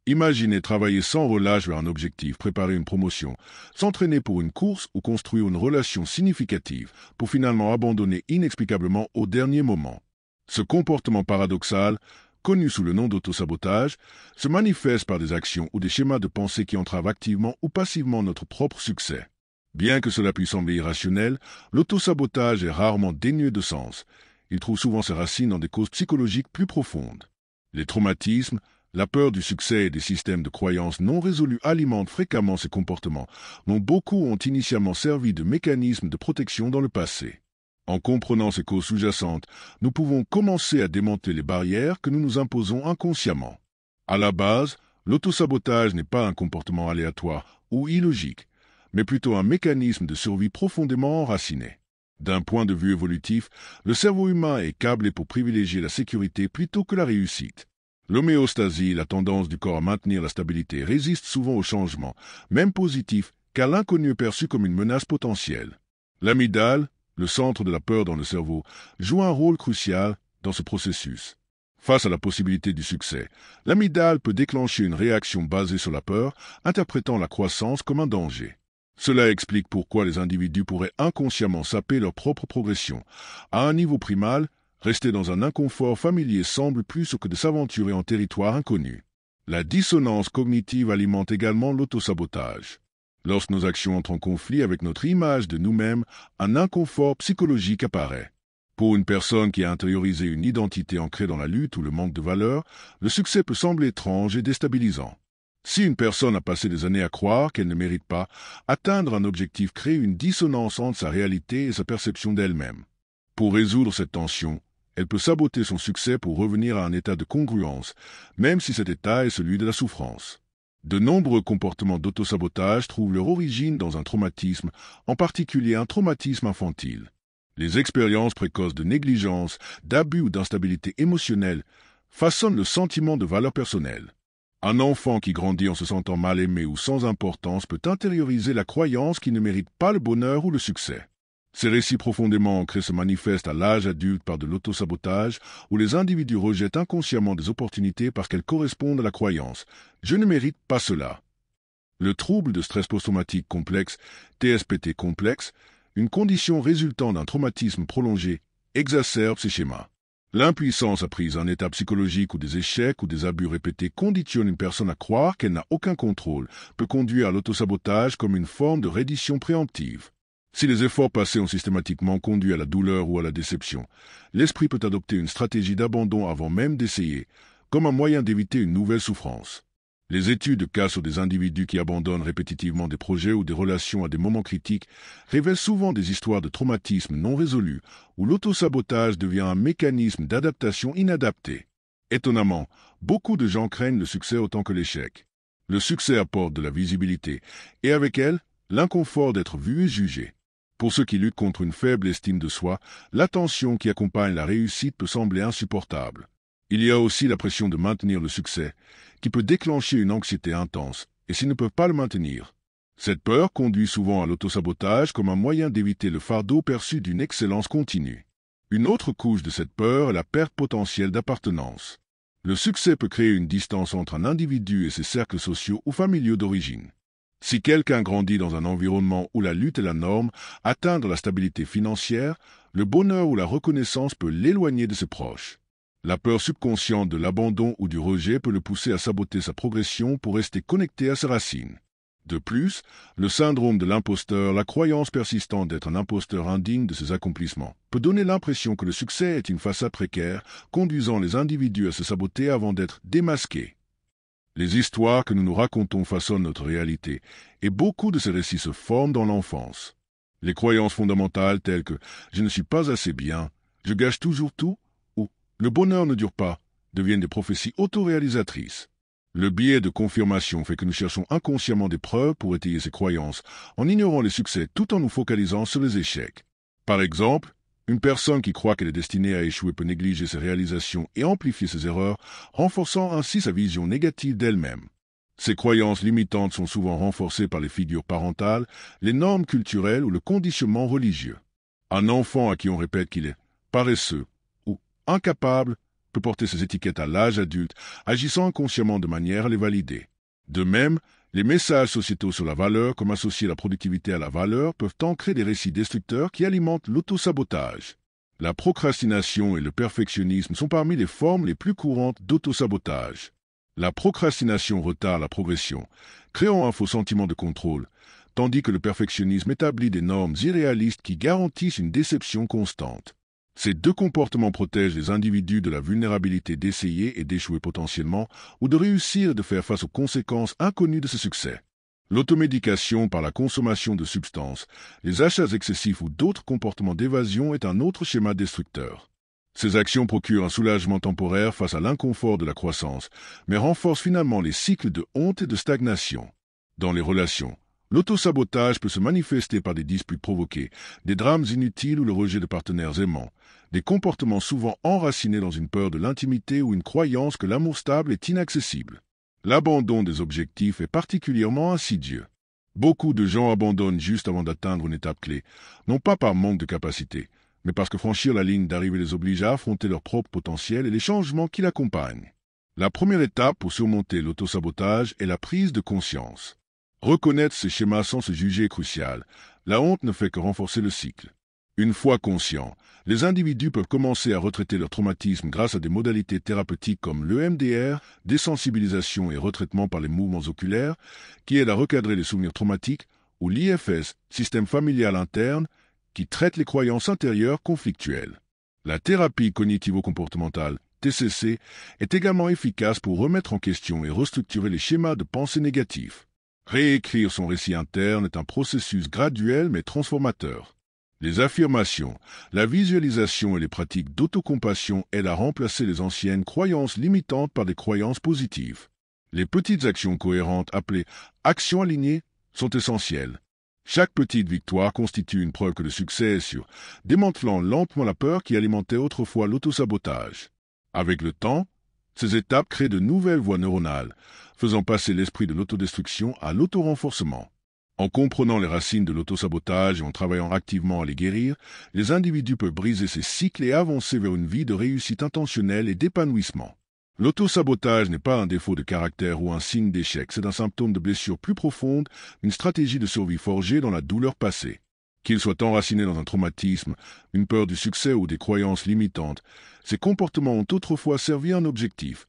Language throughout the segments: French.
Imaginez travailler sans relâche vers un objectif, préparer une promotion, s'entraîner pour une course ou construire une relation significative pour finalement abandonner inexplicablement au dernier moment. Ce comportement paradoxal, connu sous le nom d'autosabotage, se manifeste par des actions ou des schémas de pensée qui entravent activement ou passivement notre propre succès. Bien que cela puisse sembler irrationnel, l'autosabotage est rarement dénué de sens. Il trouve souvent ses racines dans des causes psychologiques plus profondes. Les traumatismes, la peur du succès et des systèmes de croyances non résolus alimentent fréquemment ces comportements, dont beaucoup ont initialement servi de mécanismes de protection dans le passé. En comprenant ces causes sous-jacentes, nous pouvons commencer à démonter les barrières que nous nous imposons inconsciemment. À la base, l'autosabotage n'est pas un comportement aléatoire ou illogique, mais plutôt un mécanisme de survie profondément enraciné. D'un point de vue évolutif, le cerveau humain est câblé pour privilégier la sécurité plutôt que la réussite. L'homéostasie, la tendance du corps à maintenir la stabilité, résiste souvent au changement, même positif, car l'inconnu est perçu comme une menace potentielle. L'amygdale, le centre de la peur dans le cerveau, joue un rôle crucial dans ce processus. Face à la possibilité du succès, l'amygdale peut déclencher une réaction basée sur la peur, interprétant la croissance comme un danger. Cela explique pourquoi les individus pourraient inconsciemment saper leur propre progression. À un niveau primal, rester dans un inconfort familier semble plus que de s'aventurer en territoire inconnu. La dissonance cognitive alimente également l'autosabotage. Lorsque nos actions entrent en conflit avec notre image de nous-mêmes, un inconfort psychologique apparaît. Pour une personne qui a intériorisé une identité ancrée dans la lutte ou le manque de valeur, le succès peut sembler étrange et déstabilisant. Si une personne a passé des années à croire qu'elle ne mérite pas, atteindre un objectif crée une dissonance entre sa réalité et sa perception d'elle-même. Pour résoudre cette tension, elle peut saboter son succès pour revenir à un état de congruence, même si cet état est celui de la souffrance. De nombreux comportements d'autosabotage trouvent leur origine dans un traumatisme, en particulier un traumatisme infantile. Les expériences précoces de négligence, d'abus ou d'instabilité émotionnelle façonnent le sentiment de valeur personnelle. Un enfant qui grandit en se sentant mal aimé ou sans importance peut intérioriser la croyance qu'il ne mérite pas le bonheur ou le succès. Ces récits profondément ancrés se manifestent à l'âge adulte par de l'autosabotage, où les individus rejettent inconsciemment des opportunités parce qu'elles correspondent à la croyance « je ne mérite pas cela ». Le trouble de stress post-traumatique complexe, TSPT complexe, une condition résultant d'un traumatisme prolongé, exacerbe ces schémas. L'impuissance apprise, un état psychologique où des échecs ou des abus répétés conditionnent une personne à croire qu'elle n'a aucun contrôle, peut conduire à l'autosabotage comme une forme de reddition préemptive. Si les efforts passés ont systématiquement conduit à la douleur ou à la déception, l'esprit peut adopter une stratégie d'abandon avant même d'essayer, comme un moyen d'éviter une nouvelle souffrance. Les études de cas sur des individus qui abandonnent répétitivement des projets ou des relations à des moments critiques révèlent souvent des histoires de traumatismes non résolus, où l'autosabotage devient un mécanisme d'adaptation inadapté. Étonnamment, beaucoup de gens craignent le succès autant que l'échec. Le succès apporte de la visibilité, et avec elle, l'inconfort d'être vu et jugé. Pour ceux qui luttent contre une faible estime de soi, l'attention qui accompagne la réussite peut sembler insupportable. Il y a aussi la pression de maintenir le succès, qui peut déclencher une anxiété intense, et s'ils ne peuvent pas le maintenir. Cette peur conduit souvent à l'autosabotage comme un moyen d'éviter le fardeau perçu d'une excellence continue. Une autre couche de cette peur est la perte potentielle d'appartenance. Le succès peut créer une distance entre un individu et ses cercles sociaux ou familiaux d'origine. Si quelqu'un grandit dans un environnement où la lutte est la norme, atteindre la stabilité financière, le bonheur ou la reconnaissance peut l'éloigner de ses proches. La peur subconsciente de l'abandon ou du rejet peut le pousser à saboter sa progression pour rester connecté à ses racines. De plus, le syndrome de l'imposteur, la croyance persistante d'être un imposteur indigne de ses accomplissements, peut donner l'impression que le succès est une façade précaire, conduisant les individus à se saboter avant d'être démasqués. Les histoires que nous nous racontons façonnent notre réalité, et beaucoup de ces récits se forment dans l'enfance. Les croyances fondamentales telles que « je ne suis pas assez bien »,« je gâche toujours tout » ou « le bonheur ne dure pas » deviennent des prophéties autoréalisatrices. Le biais de confirmation fait que nous cherchons inconsciemment des preuves pour étayer ces croyances, en ignorant les succès tout en nous focalisant sur les échecs. Par exemple, une personne qui croit qu'elle est destinée à échouer peut négliger ses réalisations et amplifier ses erreurs, renforçant ainsi sa vision négative d'elle-même. Ces croyances limitantes sont souvent renforcées par les figures parentales, les normes culturelles ou le conditionnement religieux. Un enfant à qui on répète qu'il est paresseux ou incapable peut porter ces étiquettes à l'âge adulte, agissant inconsciemment de manière à les valider. De même, les messages sociétaux sur la valeur, comme associer la productivité à la valeur, peuvent ancrer des récits destructeurs qui alimentent l'autosabotage. La procrastination et le perfectionnisme sont parmi les formes les plus courantes d'autosabotage. La procrastination retarde la progression, créant un faux sentiment de contrôle, tandis que le perfectionnisme établit des normes irréalistes qui garantissent une déception constante. Ces deux comportements protègent les individus de la vulnérabilité d'essayer et d'échouer potentiellement, ou de réussir et de faire face aux conséquences inconnues de ce succès. L'automédication par la consommation de substances, les achats excessifs ou d'autres comportements d'évasion est un autre schéma destructeur. Ces actions procurent un soulagement temporaire face à l'inconfort de la croissance, mais renforcent finalement les cycles de honte et de stagnation. Dans les relations, l'autosabotage peut se manifester par des disputes provoquées, des drames inutiles ou le rejet de partenaires aimants, des comportements souvent enracinés dans une peur de l'intimité ou une croyance que l'amour stable est inaccessible. L'abandon des objectifs est particulièrement insidieux. Beaucoup de gens abandonnent juste avant d'atteindre une étape clé, non pas par manque de capacité, mais parce que franchir la ligne d'arrivée les oblige à affronter leur propre potentiel et les changements qui l'accompagnent. La première étape pour surmonter l'autosabotage est la prise de conscience. Reconnaître ces schémas sans se juger est crucial. La honte ne fait que renforcer le cycle. Une fois conscients, les individus peuvent commencer à retraiter leur traumatisme grâce à des modalités thérapeutiques comme l'EMDR, désensibilisation et retraitement par les mouvements oculaires, qui aident à recadrer les souvenirs traumatiques, ou l'IFS, système familial interne, qui traite les croyances intérieures conflictuelles. La thérapie cognitivo-comportementale, TCC, est également efficace pour remettre en question et restructurer les schémas de pensée négatifs. Réécrire son récit interne est un processus graduel mais transformateur. Les affirmations, la visualisation et les pratiques d'autocompassion aident à remplacer les anciennes croyances limitantes par des croyances positives. Les petites actions cohérentes appelées actions alignées sont essentielles. Chaque petite victoire constitue une preuve que le succès est sûr, démantelant lentement la peur qui alimentait autrefois l'autosabotage. Avec le temps, ces étapes créent de nouvelles voies neuronales, faisant passer l'esprit de l'autodestruction à l'autorenforcement. En comprenant les racines de l'autosabotage et en travaillant activement à les guérir, les individus peuvent briser ces cycles et avancer vers une vie de réussite intentionnelle et d'épanouissement. L'autosabotage n'est pas un défaut de caractère ou un signe d'échec, c'est un symptôme de blessure plus profonde, une stratégie de survie forgée dans la douleur passée. Qu'il soit enraciné dans un traumatisme, une peur du succès ou des croyances limitantes, ces comportements ont autrefois servi un objectif: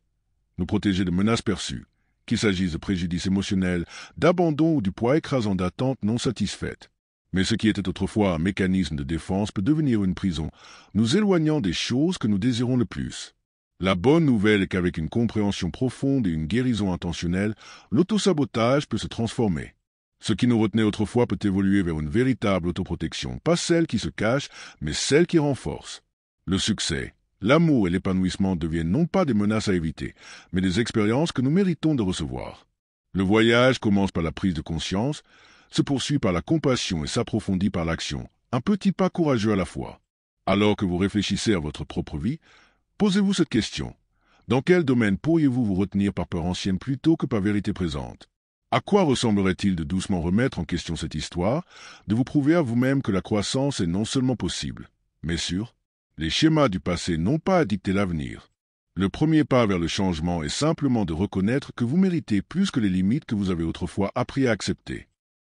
nous protéger de menaces perçues, qu'il s'agisse de préjudices émotionnels, d'abandon ou du poids écrasant d'attentes non satisfaites. Mais ce qui était autrefois un mécanisme de défense peut devenir une prison, nous éloignant des choses que nous désirons le plus. La bonne nouvelle est qu'avec une compréhension profonde et une guérison intentionnelle, l'autosabotage peut se transformer. Ce qui nous retenait autrefois peut évoluer vers une véritable autoprotection, pas celle qui se cache, mais celle qui renforce. Le succès, l'amour et l'épanouissement deviennent non pas des menaces à éviter, mais des expériences que nous méritons de recevoir. Le voyage commence par la prise de conscience, se poursuit par la compassion et s'approfondit par l'action, un petit pas courageux à la fois. Alors que vous réfléchissez à votre propre vie, posez-vous cette question. Dans quel domaine pourriez-vous vous retenir par peur ancienne plutôt que par vérité présente? À quoi ressemblerait-il de doucement remettre en question cette histoire, de vous prouver à vous-même que la croissance est non seulement possible, mais sûre? Les schémas du passé n'ont pas à dicter l'avenir. Le premier pas vers le changement est simplement de reconnaître que vous méritez plus que les limites que vous avez autrefois appris à accepter.